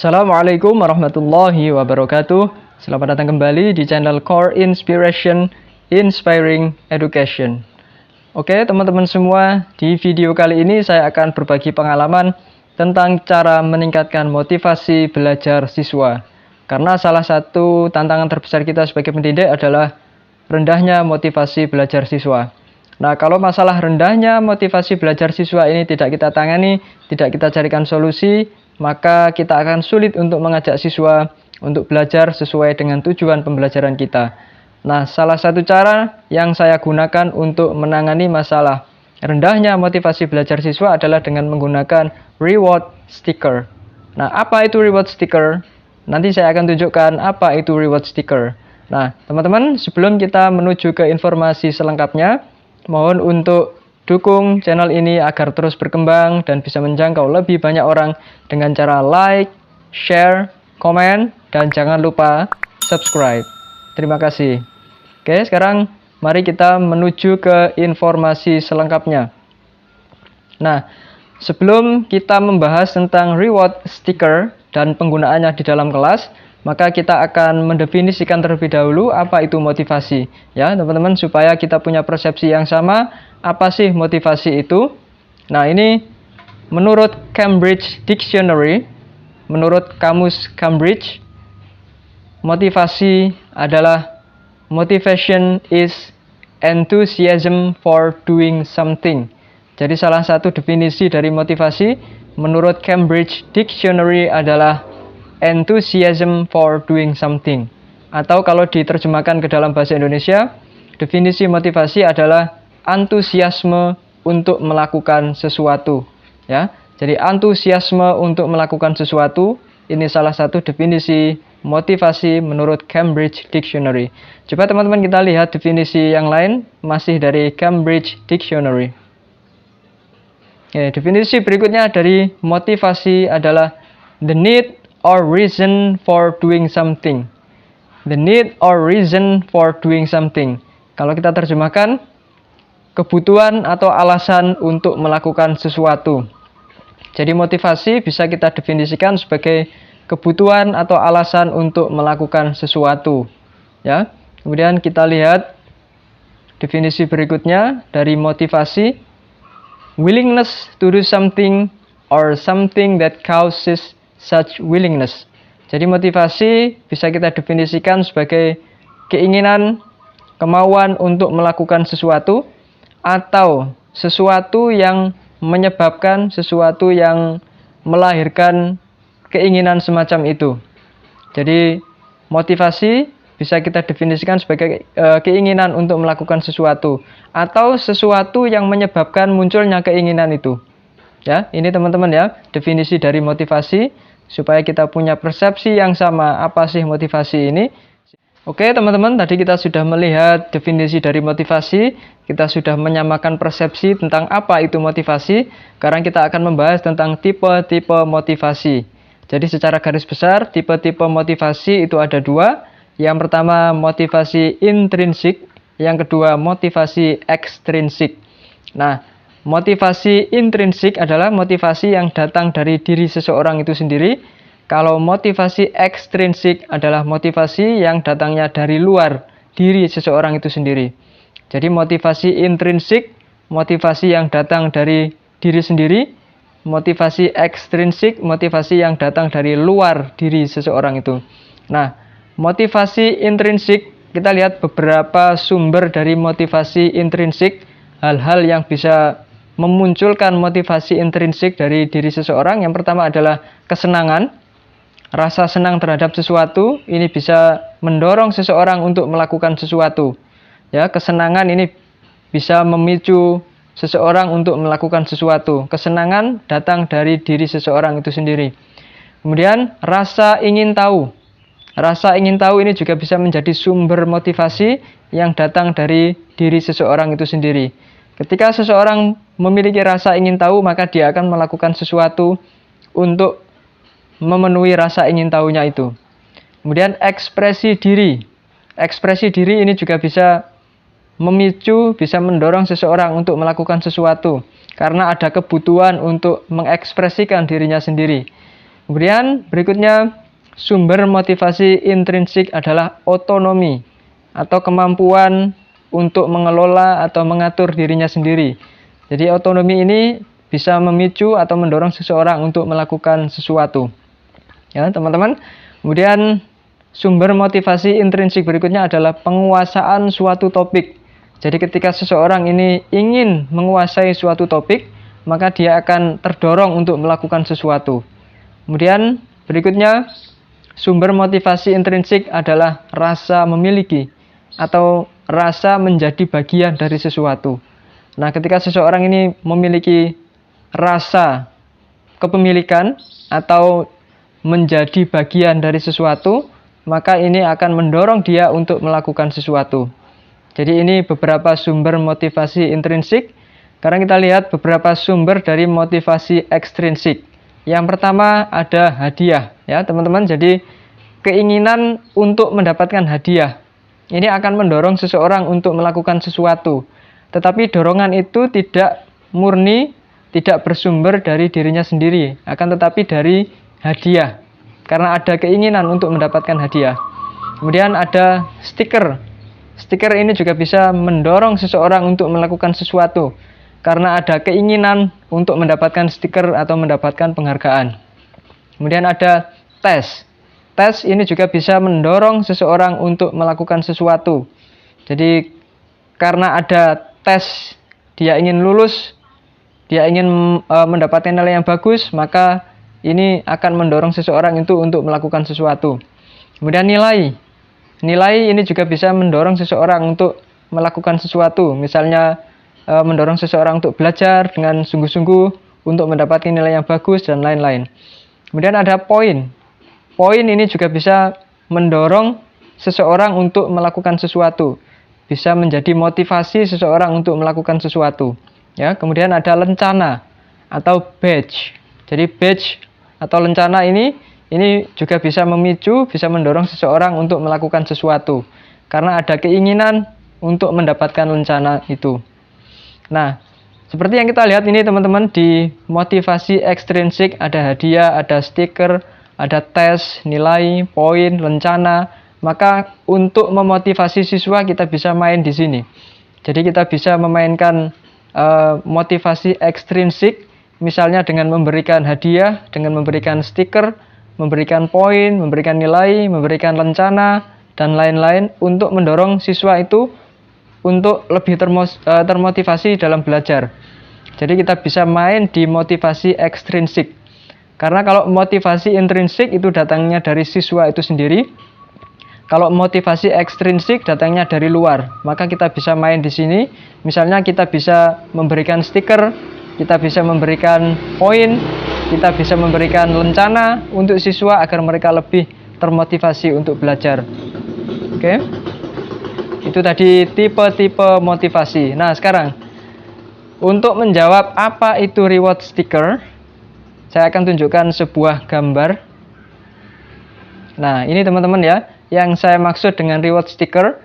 Assalamualaikum warahmatullahi wabarakatuh. Selamat datang kembali di channel Core Inspiration Inspiring Education. Oke teman-teman semua, di video kali ini saya akan berbagi pengalaman tentang cara meningkatkan motivasi belajar siswa. Karena salah satu tantangan terbesar kita sebagai pendidik adalah rendahnya motivasi belajar siswa. Nah, kalau masalah rendahnya motivasi belajar siswa ini tidak kita tangani, tidak kita carikan solusi, maka kita akan sulit untuk mengajak siswa untuk belajar sesuai dengan tujuan pembelajaran kita. Nah, salah satu cara yang saya gunakan untuk menangani masalah rendahnya motivasi belajar siswa adalah dengan menggunakan reward sticker. Nah, apa itu reward sticker? Nanti saya akan tunjukkan apa itu reward sticker. Nah, teman-teman, sebelum kita menuju ke informasi selengkapnya, mohon untuk dukung channel ini agar terus berkembang dan bisa menjangkau lebih banyak orang dengan cara like, share, komen, dan jangan lupa subscribe. Terima kasih. Oke, sekarang mari kita menuju ke informasi selengkapnya. Nah, sebelum kita membahas tentang reward sticker dan penggunaannya di dalam kelas, maka kita akan mendefinisikan terlebih dahulu apa itu motivasi. Ya, teman-teman, supaya kita punya persepsi yang sama, apa sih motivasi itu? Nah, ini menurut Cambridge Dictionary, menurut kamus Cambridge, motivasi adalah motivation is enthusiasm for doing something. Jadi salah satu definisi dari motivasi menurut Cambridge Dictionary adalah enthusiasm for doing something. Atau kalau diterjemahkan ke dalam bahasa Indonesia, definisi motivasi adalah antusiasme untuk melakukan sesuatu. Ya, jadi antusiasme untuk melakukan sesuatu ini salah satu definisi motivasi menurut Cambridge Dictionary. Coba teman-teman kita lihat definisi yang lain masih dari Cambridge Dictionary. Ya, definisi berikutnya dari motivasi adalah the need or reason for doing something. The need or reason for doing something. Kalau kita terjemahkan, kebutuhan atau alasan untuk melakukan sesuatu. Jadi motivasi bisa kita definisikan sebagai kebutuhan atau alasan untuk melakukan sesuatu. Ya. Kemudian kita lihat definisi berikutnya dari motivasi, willingness to do something or something that causes such willingness. Jadi motivasi bisa kita definisikan sebagai keinginan, kemauan untuk melakukan sesuatu, atau sesuatu yang menyebabkan, sesuatu yang melahirkan keinginan semacam itu. Jadi motivasi bisa kita definisikan sebagai keinginan untuk melakukan sesuatu atau sesuatu yang menyebabkan munculnya keinginan itu. Ya, ini teman-teman ya, definisi dari motivasi supaya kita punya persepsi yang sama apa sih motivasi ini. Oke teman-teman, tadi kita sudah melihat definisi dari motivasi, kita sudah menyamakan persepsi tentang apa itu motivasi. Sekarang kita akan membahas tentang tipe-tipe motivasi. Jadi secara garis besar, tipe-tipe motivasi itu ada dua. Yang pertama motivasi intrinsik, yang kedua motivasi ekstrinsik. Nah, motivasi intrinsik adalah motivasi yang datang dari diri seseorang itu sendiri. Kalau motivasi ekstrinsik adalah motivasi yang datangnya dari luar diri seseorang itu sendiri. Jadi motivasi intrinsik, motivasi yang datang dari diri sendiri. Motivasi ekstrinsik, motivasi yang datang dari luar diri seseorang itu. Nah, motivasi intrinsik, kita lihat beberapa sumber dari motivasi intrinsik, hal-hal yang bisa memunculkan motivasi intrinsik dari diri seseorang. Yang pertama adalah kesenangan. Rasa senang terhadap sesuatu ini bisa mendorong seseorang untuk melakukan sesuatu. Ya, kesenangan ini bisa memicu seseorang untuk melakukan sesuatu. Kesenangan datang dari diri seseorang itu sendiri. Kemudian rasa ingin tahu. Rasa ingin tahu ini juga bisa menjadi sumber motivasi yang datang dari diri seseorang itu sendiri. Ketika seseorang memiliki rasa ingin tahu, maka dia akan melakukan sesuatu untuk memenuhi rasa ingin tahunya itu. Kemudian ekspresi diri. Ekspresi diri ini juga bisa memicu, bisa mendorong seseorang untuk melakukan sesuatu karena ada kebutuhan untuk mengekspresikan dirinya sendiri. Kemudian berikutnya, sumber motivasi intrinsik adalah otonomi atau kemampuan untuk mengelola atau mengatur dirinya sendiri. Jadi otonomi ini bisa memicu atau mendorong seseorang untuk melakukan sesuatu. Ya, teman-teman. Kemudian sumber motivasi intrinsik berikutnya adalah penguasaan suatu topik. Jadi ketika seseorang ini ingin menguasai suatu topik, maka dia akan terdorong untuk melakukan sesuatu. Kemudian berikutnya, sumber motivasi intrinsik adalah rasa memiliki atau rasa menjadi bagian dari sesuatu. Nah, ketika seseorang ini memiliki rasa kepemilikan atau menjadi bagian dari sesuatu, maka ini akan mendorong dia untuk melakukan sesuatu. Jadi ini beberapa sumber motivasi intrinsik. Sekarang kita lihat beberapa sumber dari motivasi ekstrinsik. Yang pertama ada hadiah, ya teman-teman. Jadi keinginan untuk mendapatkan hadiah ini akan mendorong seseorang untuk melakukan sesuatu. Tetapi dorongan itu tidak murni, tidak bersumber dari dirinya sendiri, akan tetapi dari hadiah. Karena ada keinginan untuk mendapatkan hadiah. Kemudian ada stiker. Stiker ini juga bisa mendorong seseorang untuk melakukan sesuatu. Karena ada keinginan untuk mendapatkan stiker atau mendapatkan penghargaan. Kemudian ada tes. Tes ini juga bisa mendorong seseorang untuk melakukan sesuatu. Jadi karena ada tes, dia ingin lulus, dia ingin mendapatkan nilai yang bagus, maka ini akan mendorong seseorang itu untuk melakukan sesuatu. Kemudian nilai. Nilai ini juga bisa mendorong seseorang untuk melakukan sesuatu. Misalnya mendorong seseorang untuk belajar dengan sungguh-sungguh untuk mendapatkan nilai yang bagus dan lain-lain. Kemudian ada poin. Poin ini juga bisa mendorong seseorang untuk melakukan sesuatu. Bisa menjadi motivasi seseorang untuk melakukan sesuatu. Ya, kemudian ada lencana atau badge. Jadi badge atau lencana ini juga bisa memicu, bisa mendorong seseorang untuk melakukan sesuatu. Karena ada keinginan untuk mendapatkan lencana itu. Nah, seperti yang kita lihat ini teman-teman, di motivasi ekstrinsik ada hadiah, ada stiker, ada tes, nilai, poin, lencana. Maka untuk memotivasi siswa kita bisa main di sini. Jadi kita bisa memainkan motivasi ekstrinsik, misalnya dengan memberikan hadiah, dengan memberikan stiker, memberikan poin, memberikan nilai, memberikan lencana, dan lain-lain untuk mendorong siswa itu untuk lebih termotivasi dalam belajar. Jadi kita bisa main di motivasi ekstrinsik. Karena kalau motivasi intrinsik itu datangnya dari siswa itu sendiri. Kalau motivasi ekstrinsik datangnya dari luar, maka kita bisa main di sini. Misalnya kita bisa memberikan stiker, kita bisa memberikan poin, kita bisa memberikan lencana untuk siswa agar mereka lebih termotivasi untuk belajar. Oke. Itu tadi tipe-tipe motivasi. Nah, sekarang untuk menjawab apa itu reward sticker, saya akan tunjukkan sebuah gambar. Nah, ini teman-teman ya, yang saya maksud dengan reward sticker.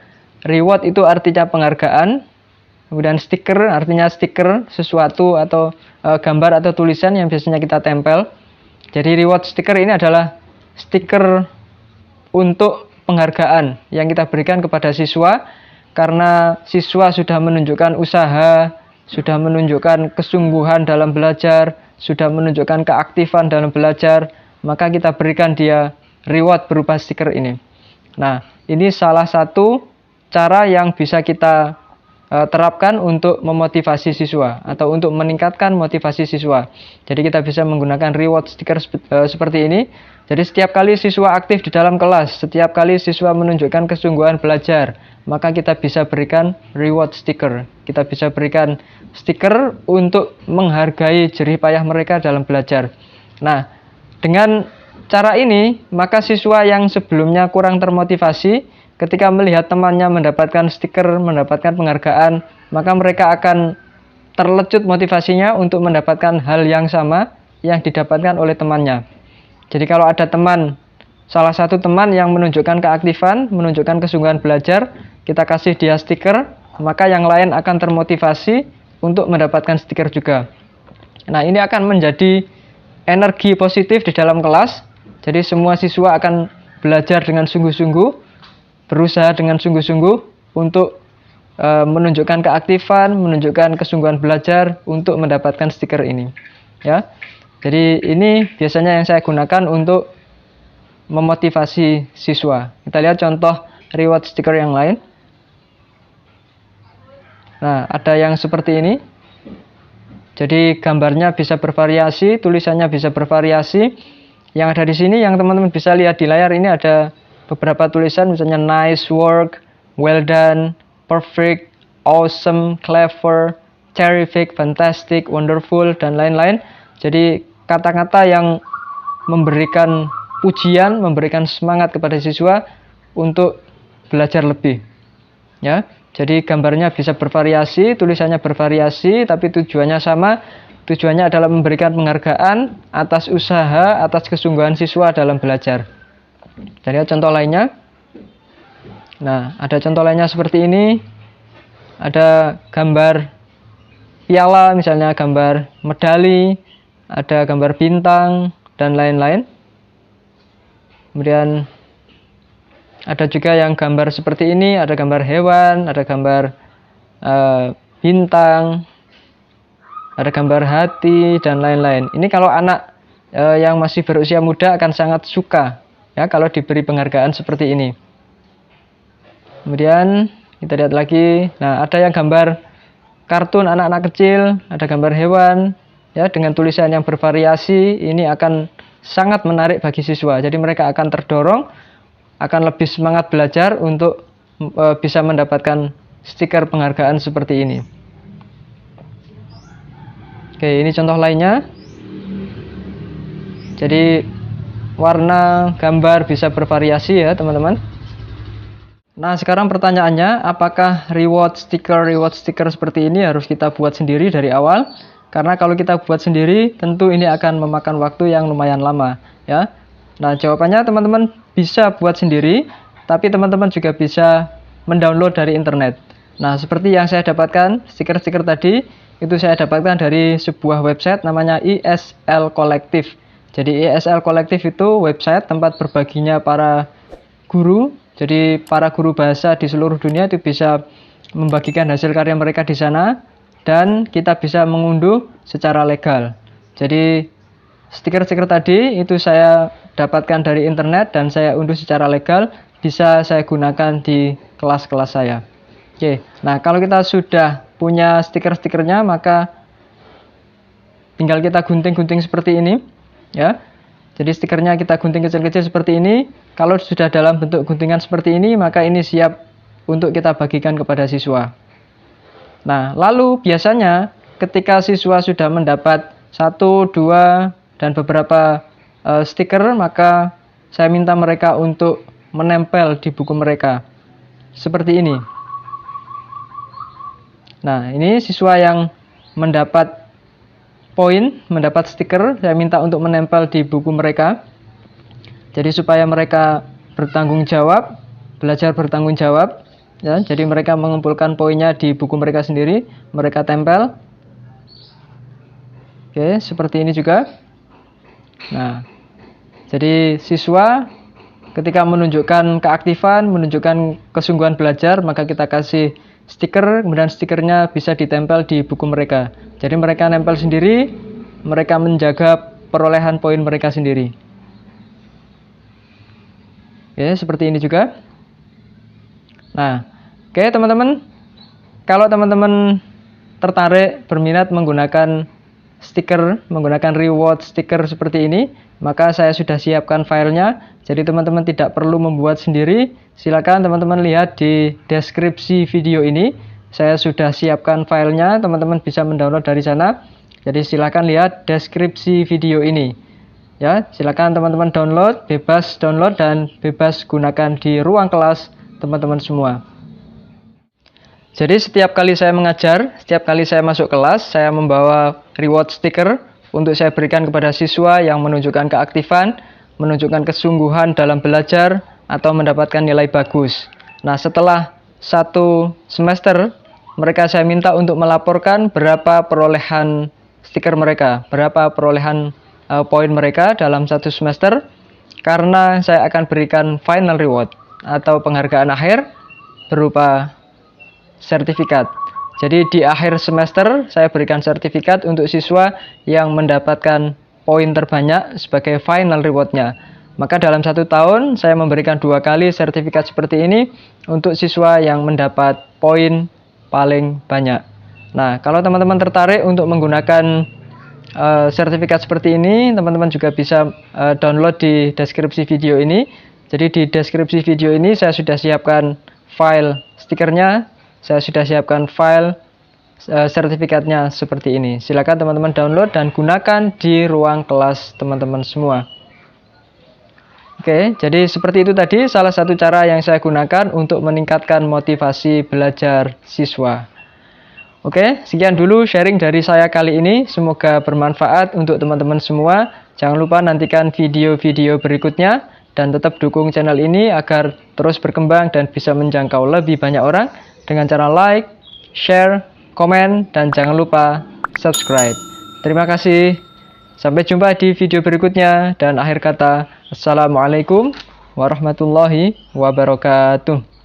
Reward itu artinya penghargaan. Kemudian stiker artinya stiker sesuatu atau gambar atau tulisan yang biasanya kita tempel. Jadi reward sticker ini adalah stiker untuk penghargaan yang kita berikan kepada siswa karena siswa sudah menunjukkan usaha, sudah menunjukkan kesungguhan dalam belajar, sudah menunjukkan keaktifan dalam belajar, maka kita berikan dia reward berupa stiker ini. Nah, ini salah satu cara yang bisa kita terapkan untuk memotivasi siswa atau untuk meningkatkan motivasi siswa. Jadi kita bisa menggunakan reward stiker seperti ini. Jadi setiap kali siswa aktif di dalam kelas, setiap kali siswa menunjukkan kesungguhan belajar, maka kita bisa berikan reward stiker. Kita bisa berikan stiker untuk menghargai jerih payah mereka dalam belajar. Nah, dengan cara ini, maka siswa yang sebelumnya kurang termotivasi, ketika melihat temannya mendapatkan stiker, mendapatkan penghargaan, maka mereka akan terlecut motivasinya untuk mendapatkan hal yang sama yang didapatkan oleh temannya. Jadi kalau ada salah satu teman yang menunjukkan keaktifan, menunjukkan kesungguhan belajar, kita kasih dia stiker, maka yang lain akan termotivasi untuk mendapatkan stiker juga. Nah, ini akan menjadi energi positif di dalam kelas. Jadi semua siswa akan belajar dengan sungguh-sungguh, berusaha dengan sungguh-sungguh untuk menunjukkan keaktifan, menunjukkan kesungguhan belajar untuk mendapatkan stiker ini. Ya, jadi ini biasanya yang saya gunakan untuk memotivasi siswa. Kita lihat contoh reward stiker yang lain. Nah, ada yang seperti ini. Jadi gambarnya bisa bervariasi, tulisannya bisa bervariasi. Yang ada di sini yang teman-teman bisa lihat di layar ini ada beberapa tulisan, misalnya nice work, well done, perfect, awesome, clever, terrific, fantastic, wonderful, dan lain-lain. Jadi kata-kata yang memberikan pujian, memberikan semangat kepada siswa untuk belajar lebih. Ya, jadi gambarnya bisa bervariasi, tulisannya bervariasi, tapi tujuannya sama. Tujuannya adalah memberikan penghargaan atas usaha, atas kesungguhan siswa dalam belajar. Jadi contoh lainnya. Nah, ada contoh lainnya seperti ini. Ada gambar piala, misalnya gambar medali, ada gambar bintang, dan lain-lain. Kemudian ada juga yang gambar seperti ini, ada gambar hewan, ada gambar bintang, ada gambar hati, dan lain-lain. Ini kalau anak yang masih berusia muda akan sangat suka ya kalau diberi penghargaan seperti ini. Kemudian kita lihat lagi. Nah, ada yang gambar kartun anak-anak kecil, ada gambar hewan ya dengan tulisan yang bervariasi. Ini akan sangat menarik bagi siswa. Jadi mereka akan terdorong, akan lebih semangat belajar untuk bisa mendapatkan stiker penghargaan seperti ini. Oke, ini contoh lainnya. Jadi warna gambar bisa bervariasi ya teman-teman. Nah, sekarang pertanyaannya, apakah reward sticker seperti ini harus kita buat sendiri dari awal? Karena kalau kita buat sendiri, tentu ini akan memakan waktu yang lumayan lama ya. Nah, jawabannya teman-teman bisa buat sendiri, tapi teman-teman juga bisa mendownload dari internet. Nah, seperti yang saya dapatkan, stiker-stiker tadi, itu saya dapatkan dari sebuah website namanya ESL Collective. Jadi ESL Collective itu website tempat berbaginya para guru. Jadi para guru bahasa di seluruh dunia itu bisa membagikan hasil karya mereka di sana, dan kita bisa mengunduh secara legal. Jadi stiker-stiker tadi itu saya dapatkan dari internet dan saya unduh secara legal, bisa saya gunakan di kelas-kelas saya. Oke, nah kalau kita sudah punya stiker-stikernya, maka tinggal kita gunting-gunting seperti ini ya. Jadi stikernya kita gunting kecil-kecil seperti ini. Kalau sudah dalam bentuk guntingan seperti ini, maka ini siap untuk kita bagikan kepada siswa. Nah, lalu biasanya ketika siswa sudah mendapat 1, 2, dan beberapa stiker, maka saya minta mereka untuk menempel di buku mereka seperti ini. Nah, ini siswa yang mendapat poin, mendapat stiker, saya minta untuk menempel di buku mereka. Jadi supaya mereka bertanggung jawab, belajar bertanggung jawab ya. Jadi mereka mengumpulkan poinnya di buku mereka sendiri, mereka tempel. Oke, seperti ini juga. Nah, jadi siswa ketika menunjukkan keaktifan, menunjukkan kesungguhan belajar, maka kita kasih stiker, kemudian stikernya bisa ditempel di buku mereka. Jadi mereka nempel sendiri, mereka menjaga perolehan poin mereka sendiri. Oke, seperti ini juga. Nah, oke teman-teman, kalau teman-teman tertarik, berminat menggunakan stiker, menggunakan reward stiker seperti ini, maka saya sudah siapkan filenya. Jadi teman-teman tidak perlu membuat sendiri. Silakan teman-teman lihat di deskripsi video ini. Saya sudah siapkan filenya, teman-teman bisa mendownload dari sana. Jadi silakan lihat deskripsi video ini. Ya, silakan teman-teman download, bebas download dan bebas gunakan di ruang kelas teman-teman semua. Jadi setiap kali saya mengajar, setiap kali saya masuk kelas, saya membawa reward sticker untuk saya berikan kepada siswa yang menunjukkan keaktifan, menunjukkan kesungguhan dalam belajar, atau mendapatkan nilai bagus. Nah, setelah 1 semester, mereka saya minta untuk melaporkan berapa perolehan stiker mereka, berapa perolehan poin mereka dalam satu semester, karena saya akan berikan final reward atau penghargaan akhir berupa sertifikat. Jadi di akhir semester saya berikan sertifikat untuk siswa yang mendapatkan poin terbanyak sebagai final rewardnya. Maka dalam 1 tahun saya memberikan 2 kali sertifikat seperti ini untuk siswa yang mendapat poin paling banyak. Nah, kalau teman-teman tertarik untuk menggunakan sertifikat seperti ini, teman-teman juga bisa download di deskripsi video ini. Jadi di deskripsi video ini saya sudah siapkan file stikernya, saya sudah siapkan file sertifikatnya seperti ini. Silakan teman-teman download dan gunakan di ruang kelas teman-teman semua. Oke, jadi seperti itu tadi salah satu cara yang saya gunakan untuk meningkatkan motivasi belajar siswa. Oke, sekian dulu sharing dari saya kali ini. Semoga bermanfaat untuk teman-teman semua. Jangan lupa nantikan video-video berikutnya dan tetap dukung channel ini agar terus berkembang dan bisa menjangkau lebih banyak orang dengan cara like, share, komen, dan jangan lupa subscribe. Terima kasih. Sampai jumpa di video berikutnya dan akhir kata, Assalamualaikum warahmatullahi wabarakatuh.